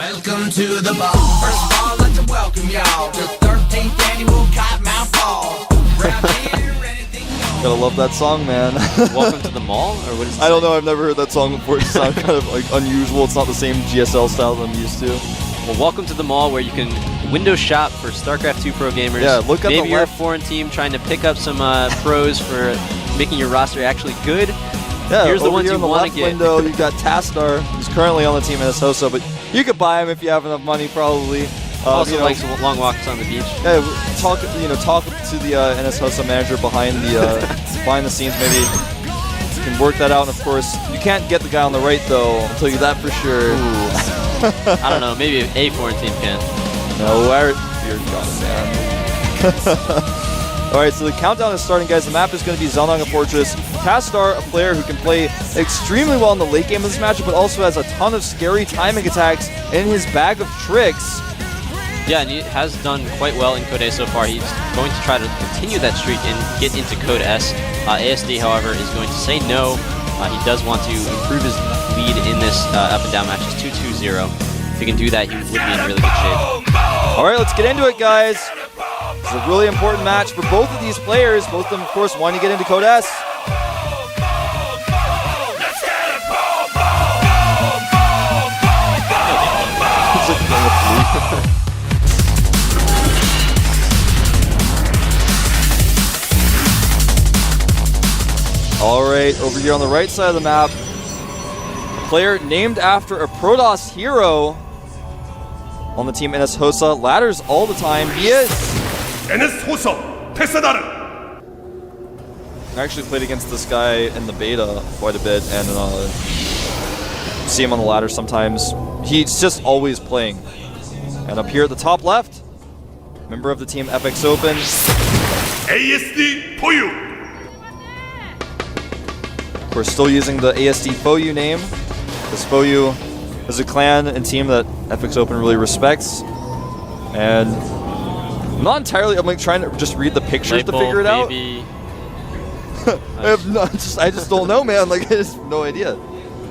Welcome to the ball. First of all, I'd like to welcome y'all to 13th annual Cottonmouth Ball. Gotta love that song, man. Welcome to the mall, or what is it? I don't know. I've never heard that song before. It sounds kind of like unusual. It's not the same GSL style that I'm used to. Well, welcome to the mall, where you can window shop for StarCraft 2 pro gamers. Yeah, look at the Maybe you're a left. foreign team trying to pick up some pros for making your roster actually good. Yeah, here's the over ones here you in the want left to get. window, you've got Tassadar, who's currently on the team in Hosa, but you could buy him if you have enough money, probably. Also likes long walks on the beach. Yeah, talk to the NS Hosa manager behind the scenes. Maybe you can work that out. And of course, you can't get the guy on the right though. I'll tell you that for sure. I don't know. Maybe a foreign team can. No, you're gone, man. All right, so the countdown is starting, guys. The map is going to be Zelnaga Fortress. Tassadar, a player who can play extremely well in the late game of this matchup, but also has a ton of scary timing attacks in his bag of tricks. Yeah, and he has done quite well in Code A so far. He's going to try to continue that streak and get into Code S. ASD, however, is going to say no. He does want to improve his lead in this up and down match. It's 2-2-0. If he can do that, he would be in really good shape. All right, let's get into it, guys. It's a really important match for both of these players. Both of them, of course, wanting to get into Code S. All right, over here on the right side of the map, a player named after a Protoss hero on the team NS Hosa. Ladders all the time. He is NS Hosa, Tassadar. I actually played against this guy in the beta quite a bit, and see him on the ladder sometimes. He's just always playing. And up here at the top left, member of the team FX Open, ASD Poyu. We're still using the ASD Foyu name, because Foyu is a clan and team that FX Open really respects. And I'm not entirely, I'm like trying to just read the pictures to figure it out. I just don't know, man. Like, I just have no idea.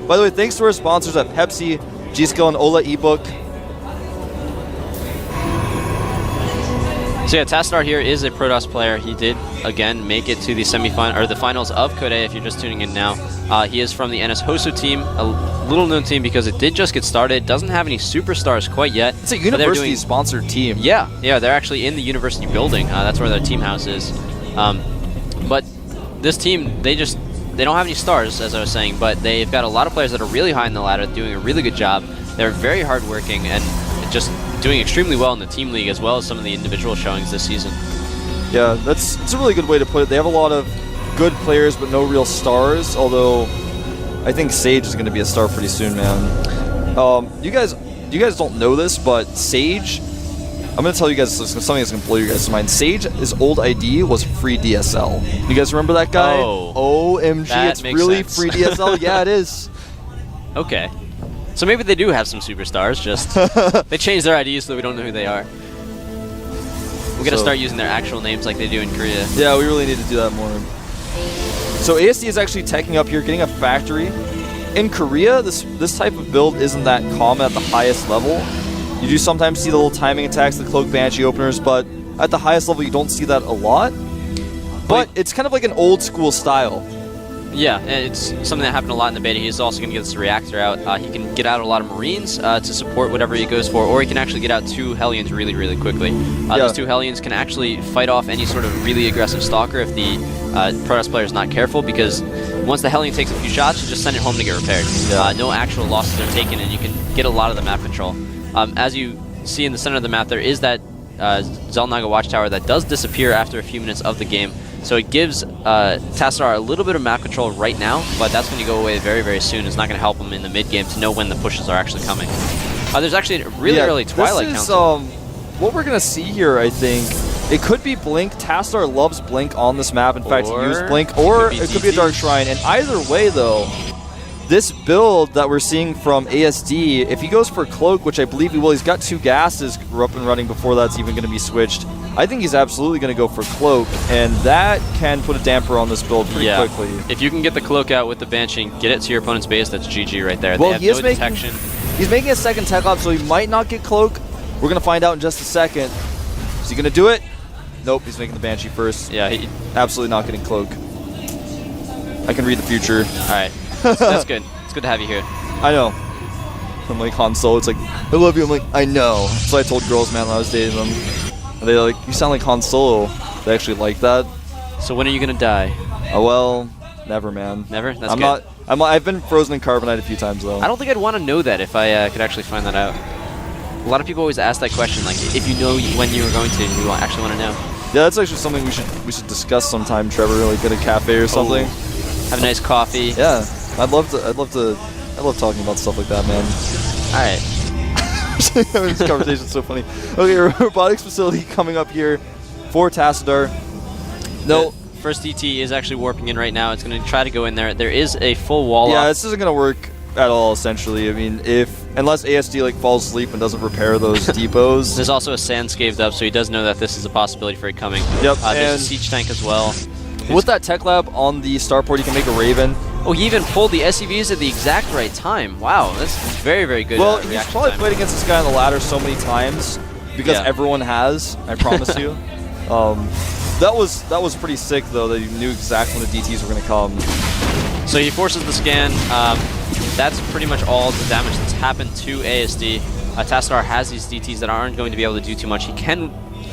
By the way, thanks to our sponsors at Pepsi, G-Skill, and Ola ebook. So yeah, Tassadar here is a Protoss player. He did, again, make it to the semifinal or the finals of Code A if you're just tuning in now. He is from the NS Hosa team, a little-known team because it did just get started. Doesn't have any superstars quite yet. It's a university-sponsored team. Yeah, they're actually in the university building. That's where their team house is. But this team, they don't have any stars, as I was saying, but they've got a lot of players that are really high in the ladder, doing a really good job. They're very hardworking and just doing extremely well in the team league as well as some of the individual showings this season. Yeah, it's a really good way to put it. They have a lot of good players but no real stars, although I think Sage is going to be a star pretty soon, man. You guys don't know this, but Sage, I'm going to tell you guys something that's going to blow your guys' mind. Sage's old ID was free DSL. You guys remember that guy? Oh, OMG, it's really sense. free DSL? Yeah, it is. Okay. So maybe they do have some superstars, just they changed their IDs so we don't know who they are. We're going to start using their actual names like they do in Korea. Yeah, we really need to do that more. So ASD is actually teching up here, getting a factory. In Korea, this type of build isn't that common at the highest level. You do sometimes see the little timing attacks, the Cloak Banshee openers, but at the highest level you don't see that a lot. But it's kind of like an old school style. Yeah, it's something that happened a lot in the beta. He's also going to get this reactor out. He can get out a lot of Marines to support whatever he goes for, or he can actually get out 2 Hellions really, really quickly. Those 2 Hellions can actually fight off any sort of really aggressive Stalker if the Protoss player is not careful, because once the Hellion takes a few shots, you just send it home to get repaired. No actual losses are taken, and you can get a lot of the map control. As you see in the center of the map, there is that Zelnaga Watchtower that does disappear after a few minutes of the game. So it gives Tassadar a little bit of map control right now, but that's going to go away very, very soon. It's not going to help him in the mid-game to know when the pushes are actually coming. There's actually a really early Twilight Council. What we're going to see here, I think, it could be Blink. Tassadar loves Blink on this map. In fact, he used Blink, or it could be a Dark Shrine. And either way, though, this build that we're seeing from ASD, if he goes for Cloak, which I believe he will, he's got 2 gases up and running before that's even going to be switched. I think he's absolutely going to go for Cloak, and that can put a damper on this build pretty quickly. If you can get the Cloak out with the Banshee and get it to your opponent's base, that's GG right there. Well, they have no detection. He's making a second tech lab, so he might not get Cloak. We're going to find out in just a second. Is he going to do it? Nope, he's making the Banshee first. Yeah, he absolutely not getting Cloak. I can read the future. All right, that's good. It's good to have you here. I know. I'm like Han Solo. It's like, I love you. I'm like, I know. So I told girls, man, when I was dating them. And they're like, you sound like Han Solo. They actually like that. So when are you gonna die? Oh well, never, man. Never. That's I'm good. not. I've been frozen in carbonite a few times though. I don't think I'd want to know that if I could actually find that out. A lot of people always ask that question, like if you know when you were going to, you actually want to know. Yeah, that's actually something we should discuss sometime, Trevor. Like at a cafe or something. Have a nice coffee. Yeah, I love talking about stuff like that, man. All right. This conversation's so funny. Okay, robotics facility coming up here for Tassadar. No. The first DT is actually warping in right now. It's going to try to go in there. There is a full wall Yeah, off. this isn't going to work at all, essentially. I mean, unless ASD like falls asleep and doesn't repair those depots. There's also a sand scaved up, so he does know that this is a possibility for it coming. Yep. There's a siege tank as well. With that tech lab on the starport, you can make a Raven. Oh, he even pulled the SCVs at the exact right time. Wow, that's very, very good. Well, he's reaction probably time. played against this guy on the ladder so many times because everyone has. I promise you. That was pretty sick though. That he knew exactly when the DTs were going to come. So he forces the scan. That's pretty much all the damage that's happened to ASD. Tassadar has these DTs that aren't going to be able to do too much. He can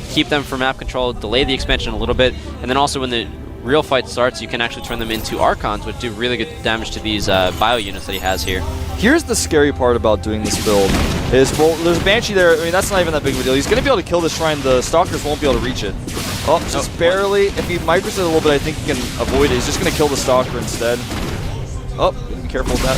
keep them for map control, delay the expansion a little bit, and then also when the real fight starts, you can actually turn them into Archons, which do really good damage to these bio units that he has here. Here's the scary part about doing this build. Well, there's a Banshee there. I mean, that's not even that big of a deal. He's going to be able to kill this shrine. The Stalkers won't be able to reach it. Oh, just barely. If he micros it a little bit, I think he can avoid it. He's just going to kill the Stalker instead. Oh, be careful with that.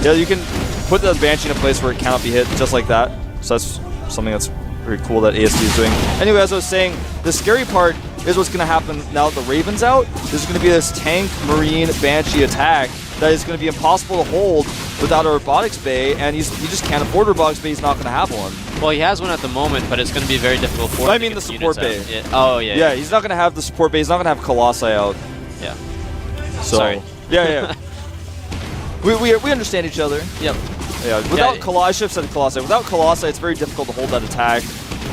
Yeah, you can put the Banshee in a place where it cannot be hit, just like that. So that's something that's very cool that ASD is doing. Anyway, as I was saying, the scary part is what's going to happen now that the Raven's out. There's going to be this tank, marine, Banshee attack that is going to be impossible to hold without a robotics bay, and he just can't afford a robotics bay. He's not going to have one. Well, he has one at the moment, but it's going to be very difficult for him. I mean the support bay. Yeah. Oh, yeah. Yeah, he's not going to have the support bay. He's not going to have Colossi out. Yeah. So, Sorry. Yeah. we understand each other. Yep. Yeah. Without Colossi, I should have said Colossi. Without Colossi, it's very difficult to hold that attack,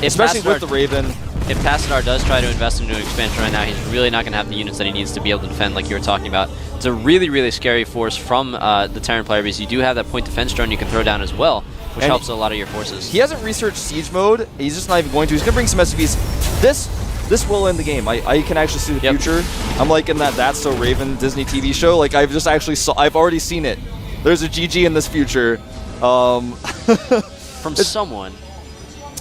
especially with the Raven. If Tassadar does try to invest into an expansion right now, he's really not going to have the units that he needs to be able to defend like you were talking about. It's a really, really scary force from the Terran player because you do have that point defense drone you can throw down as well, which helps a lot of your forces. He hasn't researched siege mode. He's just not even going to. He's going to bring some SCVs. This will end the game. I can actually see the future. I'm like in that That's So Raven Disney TV show. Like I've already seen it. There's a GG in this future. From someone.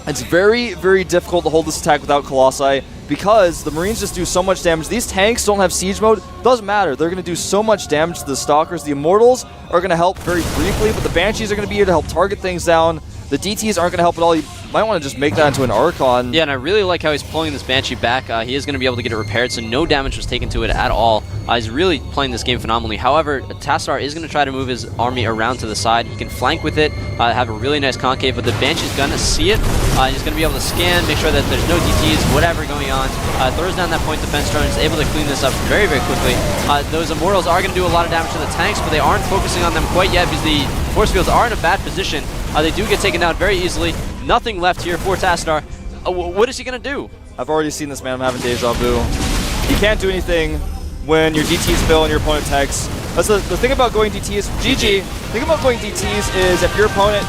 It's very, very difficult to hold this attack without Colossi because the Marines just do so much damage. These tanks don't have siege mode. Doesn't matter. They're going to do so much damage to the Stalkers. The Immortals are going to help very briefly, but the Banshees are going to be here to help target things down. The DTs aren't going to help at all. You might want to just make that into an Archon. Yeah, and I really like how he's pulling this Banshee back. He is going to be able to get it repaired, so no damage was taken to it at all. He's really playing this game phenomenally. However, Tassadar is going to try to move his army around to the side. He can flank with it, have a really nice concave, but the Banshee's going to see it. He's going to be able to scan, make sure that there's no DTs, whatever going on. Throws down that point defense drone, is able to clean this up very, very quickly. Those Immortals are going to do a lot of damage to the tanks, but they aren't focusing on them quite yet because the force fields are in a bad position. They do get taken down very easily. Nothing left here for Tassadar. What is he going to do? I've already seen this, man. I'm having deja vu. You can't do anything when your DTs fail and your opponent techs. That's the thing about going DTs. GG. The thing about going DTs is if your opponent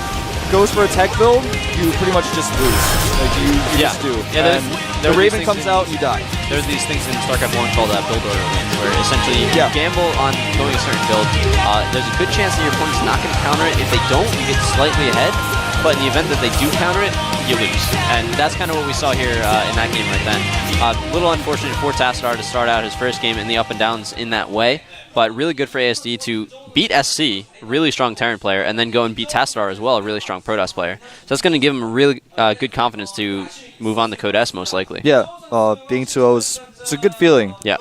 goes for a tech build, you pretty much just lose. Like you just do. Yeah, and the Raven comes out, you die. There's these things in StarCraft 1 called build order wins, where essentially you gamble on going a certain build. There's a good chance that your opponent's not going to counter it. If they don't, you get slightly ahead. But in the event that they do counter it, you lose. And that's kind of what we saw here in that game right then. A little unfortunate for Tassadar to start out his first game in the up and downs in that way, but really good for ASD to beat SC, really strong Terran player, and then go and beat Tassadar as well, a really strong Protoss player. So that's going to give him really good confidence to move on to Code S most likely. Yeah, being 2-0 it's a good feeling. Yeah.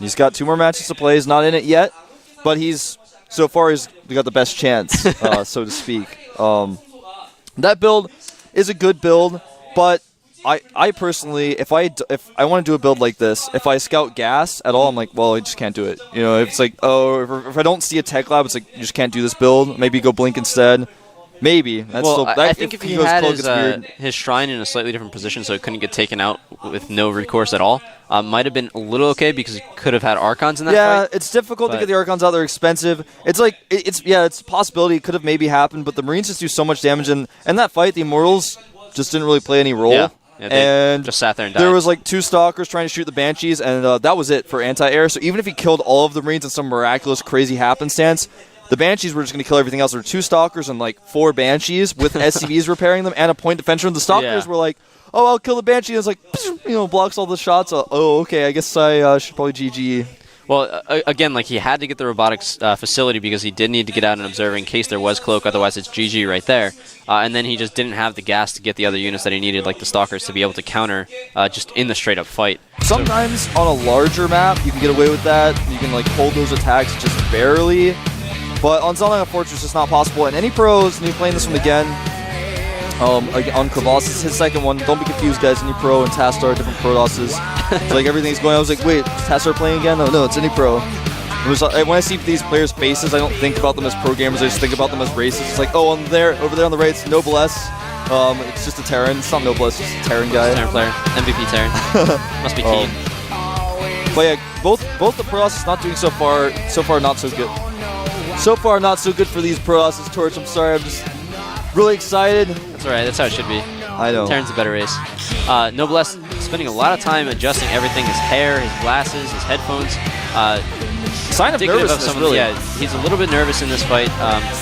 He's got 2 more matches to play. He's not in it yet, but so far he's got the best chance, so to speak. That build is a good build, but I personally, if I want to do a build like this, if I scout gas at all, I'm like, well, I just can't do it. You know, if it's like, oh, if I don't see a tech lab, it's like, you just can't do this build. Maybe go blink instead. Maybe. That's Well, still, that, I think if he goes had close, it's weird. his shrine in a slightly different position so it couldn't get taken out with no recourse at all, might have been a little okay because he could have had Archons in that fight. It's difficult to get the Archons out. They're expensive. It's like, it's a possibility. It could have maybe happened, but the Marines just do so much damage. And in that fight, the Immortals just didn't really play any role. Yeah, they and just sat there and died. There was like 2 Stalkers trying to shoot the Banshees, and that was it for anti-air. So even if he killed all of the Marines in some miraculous, crazy happenstance, the Banshees were just going to kill everything else. There were 2 Stalkers and like 4 Banshees with SCVs repairing them and a point defender. And the Stalkers were like, oh, I'll kill the Banshee. And it's like, blocks all the shots. Oh, okay, I guess I should probably GG. Well, again, like he had to get the robotics facility because he did need to get out and observe in case there was cloak. Otherwise, it's GG right there. And then he just didn't have the gas to get the other units that he needed, like the Stalkers, to be able to counter just in the straight-up fight. Sometimes on a larger map, you can get away with that. You can like hold those attacks just barely. But on Zelda Fortress, it's not possible. And any pros, and he's playing this one again, on Kravos, his second one. Don't be confused, guys. Any pro and Tassadar are different Prodosses. It's like everything's going. I was like, wait, is Tassadar playing again? No, it's any pro. It was, when I see these players' faces, I don't think about them as pro gamers. I just think about them as racists. It's like, oh, over there on the right, it's Noblesse. It's just a Terran. It's not Noblesse, it's just a Terran guy. Terran player, MVP Terran. Must be keen. But yeah, both the Prodosses not doing so far not so good. So far, not so good for these Prodosses. Torch, I'm sorry, I'm just really excited. That's alright, that's how it should be. I know. Terran's a better race. Noblesse spending a lot of time adjusting everything, his hair, his glasses, his headphones. Sign of nervousness, really. Yeah, he's a little bit nervous in this fight.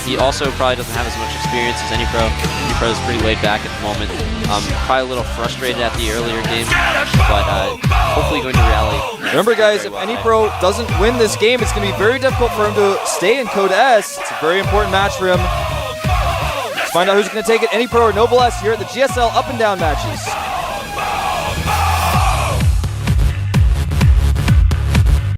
He also probably doesn't have as much experience as any pro. Any pro is pretty laid back at the moment. Probably a little frustrated at the earlier game, but hopefully going to rally. Remember, guys, if any pro doesn't win this game, it's going to be very difficult for him to stay in Code S. It's a very important match for him. Let's find out who's going to take it, any pro or Noblesse, here at the GSL Up and Down matches.